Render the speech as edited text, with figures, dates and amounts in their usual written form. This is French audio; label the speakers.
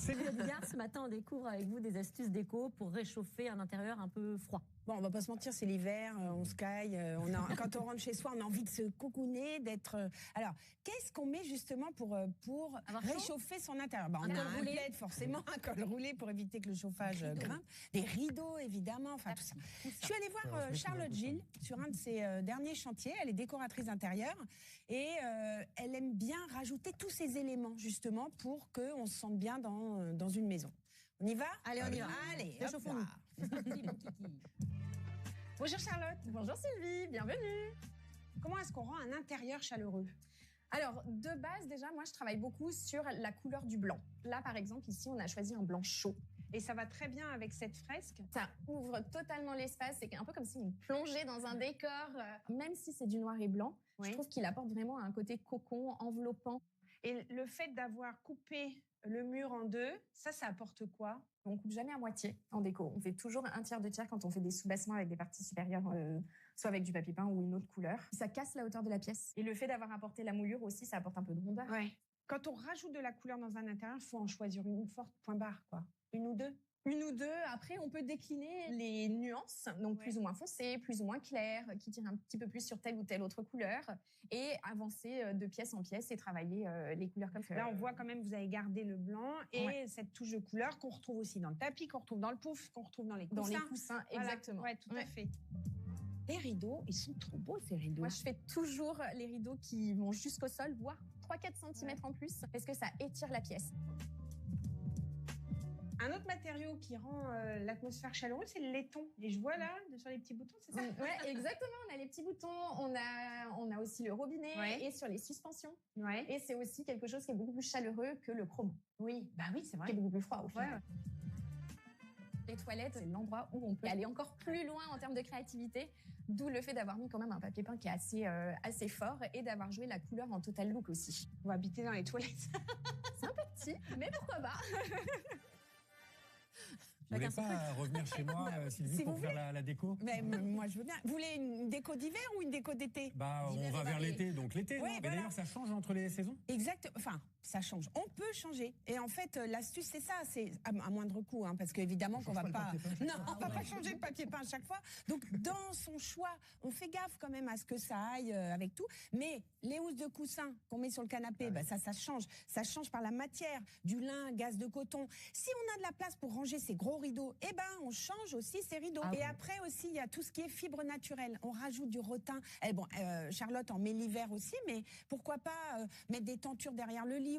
Speaker 1: Céline Bigard, ce matin, on découvre avec vous des astuces déco pour réchauffer un intérieur un peu froid.
Speaker 2: Bon, on va pas se mentir, c'est l'hiver, on se caille, quand on rentre chez soi, on a envie de se cocooner, d'être... Alors, qu'est-ce qu'on met justement pour réchauffer son intérieur? On a un plaid, forcément, un col roulé pour éviter que le chauffage grimpe, des rideaux, évidemment, enfin tout ça. Je suis allée voir Charlotte Gilles sur un de ses derniers chantiers. Elle est décoratrice d'intérieur et elle aime bien rajouter tous ces éléments, justement, pour qu'on se sente bien dans une maison. On y va?
Speaker 1: Allez, on y va.
Speaker 2: Allez,
Speaker 1: réchauffons-nous.
Speaker 2: Bonjour Charlotte.
Speaker 3: Bonjour Sylvie, bienvenue.
Speaker 2: Comment est-ce qu'on rend un intérieur chaleureux?
Speaker 3: Alors, de base, déjà, moi, je travaille beaucoup sur la couleur du blanc. Là, par exemple, ici, on a choisi un blanc chaud.
Speaker 2: Et ça va très bien avec cette fresque.
Speaker 3: Ça ouvre totalement l'espace. C'est un peu comme si on plongeait dans un décor. Même si c'est du noir et blanc, je trouve qu'il apporte vraiment un côté cocon, enveloppant.
Speaker 2: Et le fait d'avoir coupé le mur en deux, ça apporte quoi?
Speaker 3: On coupe jamais à moitié en déco. On fait toujours un tiers de tiers quand on fait des sous-bassements avec des parties supérieures, soit avec du papier peint ou une autre couleur. Ça casse la hauteur de la pièce. Et le fait d'avoir apporté la moulure aussi, ça apporte un peu de rondeur.
Speaker 2: Ouais. Quand on rajoute de la couleur dans un intérieur, il faut en choisir une forte, point barre, quoi. Une ou deux?
Speaker 3: Une ou deux. Après, on peut décliner les nuances, donc plus ou moins foncées, plus ou moins claires, qui tirent un petit peu plus sur telle ou telle autre couleur, et avancer de pièce en pièce et travailler les couleurs comme ça.
Speaker 2: Là, on voit quand même, vous avez gardé le blanc et cette touche de couleur qu'on retrouve aussi dans le tapis, qu'on retrouve dans le pouf, qu'on retrouve dans les coussins.
Speaker 3: Dans les coussins, exactement.
Speaker 2: Voilà. Ouais, tout à fait. Les rideaux, ils sont trop beaux, ces rideaux.
Speaker 3: Moi, je fais toujours les rideaux qui vont jusqu'au sol, voire 3-4 cm en plus, parce que ça étire la pièce.
Speaker 2: Un autre matériau qui rend l'atmosphère chaleureuse, c'est le laiton. Et je vois là, sur les petits boutons, c'est ça?
Speaker 3: Oui, exactement. On a les petits boutons, on a aussi le robinet et sur les suspensions.
Speaker 2: Ouais.
Speaker 3: Et c'est aussi quelque chose qui est beaucoup plus chaleureux que le chrome.
Speaker 2: Oui, bah oui, c'est vrai.
Speaker 3: Qui est beaucoup plus froid au final. Les toilettes, c'est l'endroit où on peut aller encore plus loin en termes de créativité, d'où le fait d'avoir mis quand même un papier peint qui est assez fort et d'avoir joué la couleur en total look aussi.
Speaker 2: On va habiter dans les toilettes.
Speaker 3: C'est un peu petit, mais pourquoi pas?
Speaker 4: Vous voulez pas revenir chez moi, Sylvie,
Speaker 2: si
Speaker 4: pour faire la déco?
Speaker 2: Mais moi, je veux bien. Vous voulez une déco d'hiver ou une déco d'été?
Speaker 4: On va vers l'été, donc l'été,
Speaker 2: ouais,
Speaker 4: non? Mais d'ailleurs, ça change entre les saisons?
Speaker 2: Exact. Enfin, ça change. On peut changer. Et en fait, l'astuce, c'est ça. C'est à moindre coût, hein, parce qu'évidemment qu'on va pas... Non, on va pas changer le papier peint à chaque fois. Donc, dans son choix, on fait gaffe quand même à ce que ça aille avec tout. Mais les housses de coussin qu'on met sur le canapé, ça change. Ça change par la matière, du lin, gaze de coton. Si on a de la place pour ranger ces gros rideaux, on change aussi ces rideaux. Et après aussi, il y a tout ce qui est fibre naturelle. On rajoute du rotin. Charlotte en met l'hiver aussi, mais pourquoi pas mettre des tentures derrière le lit